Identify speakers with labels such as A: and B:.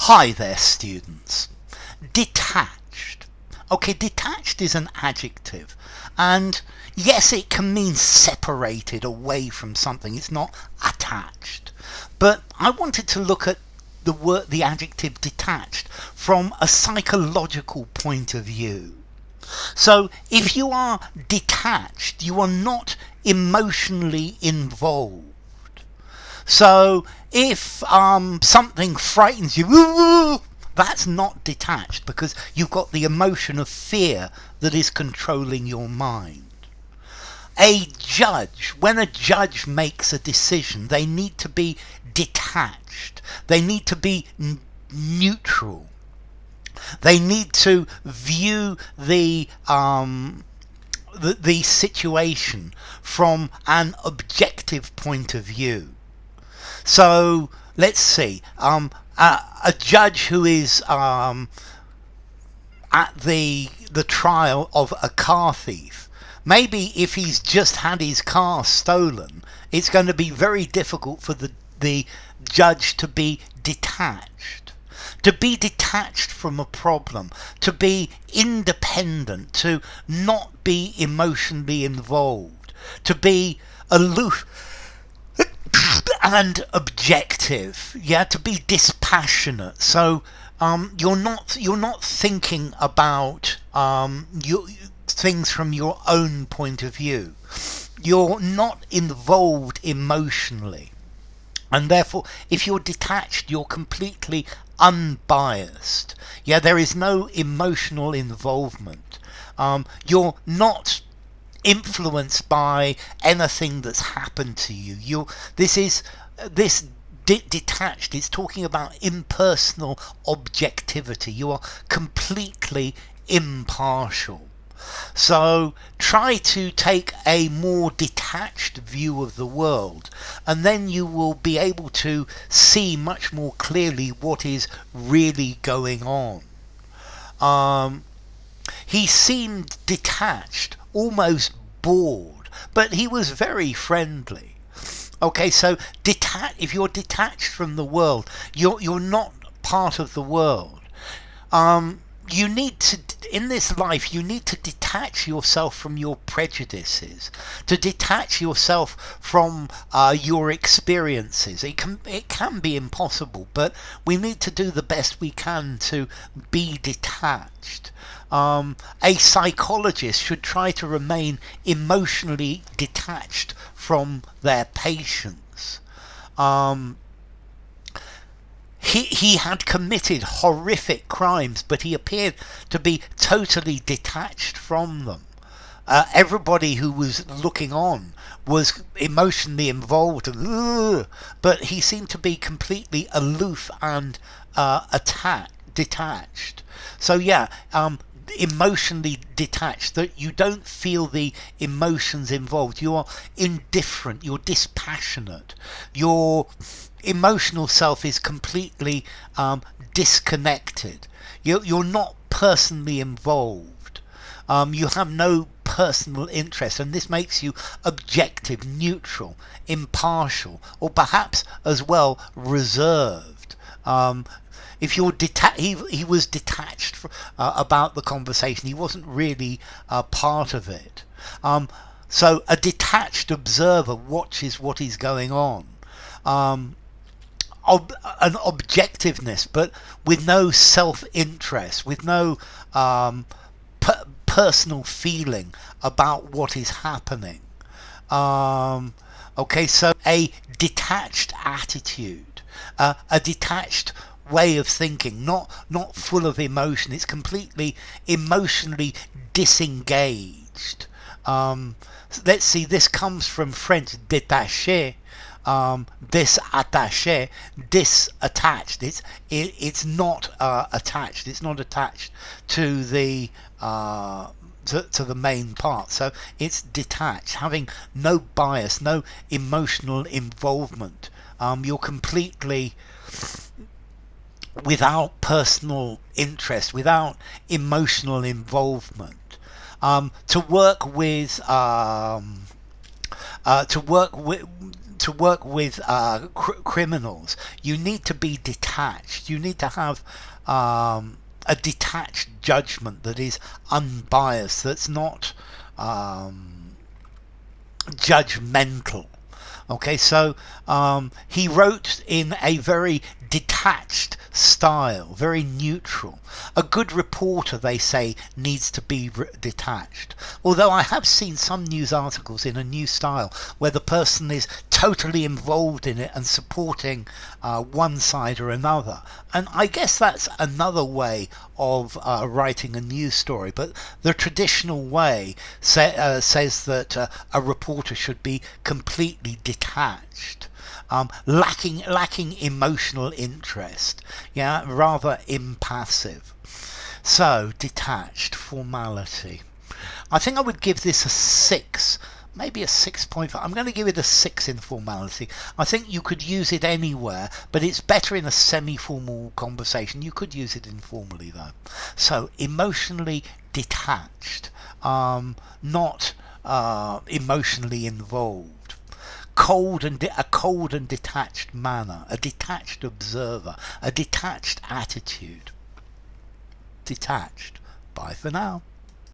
A: Hi there, students. Detached. Okay, detached is an adjective, and yes, it can mean separated away from something. It's not attached. But I wanted to look at the adjective detached from a psychological point of view. So, if you are detached, you are not emotionally involved. So if something frightens you, that's not detached because you've got the emotion of fear that is controlling your mind. A judge, when a judge makes a decision, they need to be detached. They need to be neutral. They need to view the situation from an objective point of view. So let's see, a judge who is at the trial of a car thief. Maybe if he's just had his car stolen, it's going to be very difficult for the judge to be detached. To be detached from a problem, to be independent, to not be emotionally involved, to be aloof and objective, to be dispassionate. So you're not thinking about things from your own point of view. You're not involved emotionally, and therefore if you're detached, you're completely unbiased. There is no emotional involvement. You're not influenced by anything that's happened to you. This detached is talking about impersonal objectivity. You are completely impartial. So try to take a more detached view of the world, and then you will be able to see much more clearly what is really going on. He seemed detached, almost bored, but he was very friendly. Okay, so if you're detached from the world, you're not part of the world. You need to, in this life, you need to detach yourself from your prejudices, to detach yourself from your experiences. It can be impossible, but we need to do the best we can to be detached. A psychologist should try to remain emotionally detached from their patients. He had committed horrific crimes, but he appeared to be totally detached from them. Everybody who was looking on was emotionally involved, but he seemed to be completely aloof and detached. So emotionally detached, that you don't feel the emotions involved. You're indifferent, you're dispassionate, your emotional self is completely disconnected. You're not personally involved. You have no personal interest, and this makes you objective, neutral, impartial, or perhaps as well reserved. If you're he was detached about the conversation. He wasn't really part of it. So a detached observer watches what is going on. An objectiveness, but with no self-interest, with no personal feeling about what is happening. So a detached attitude, a detached way of thinking, not full of emotion. It's completely emotionally disengaged. Let's see, this comes from French détaché, disattaché, disattached. It's not attached. It's not attached to the to the main part. So it's detached, having no bias, no emotional involvement. You're completely without personal interest, without emotional involvement. To work with to work with criminals, you need to be detached. You need to have a detached judgment that is unbiased, that's not judgmental. Okay, so he wrote in a very detached style, very neutral. A good reporter, they say, needs to be detached. Although I have seen some news articles in a new style where the person is totally involved in it and supporting one side or another. And I guess that's another way of writing a news story. But the traditional way says that a reporter should be completely detached. Lacking emotional interest, yeah, rather impassive. So, detached, formality. I think I would give this a 6, maybe a 6.5. I'm going to give it a 6 in formality. I think you could use it anywhere, but it's better in a semi-formal conversation. You could use it informally though. So, emotionally detached, not emotionally involved. A cold and detached manner, a detached observer, a detached attitude. Detached. Bye for now.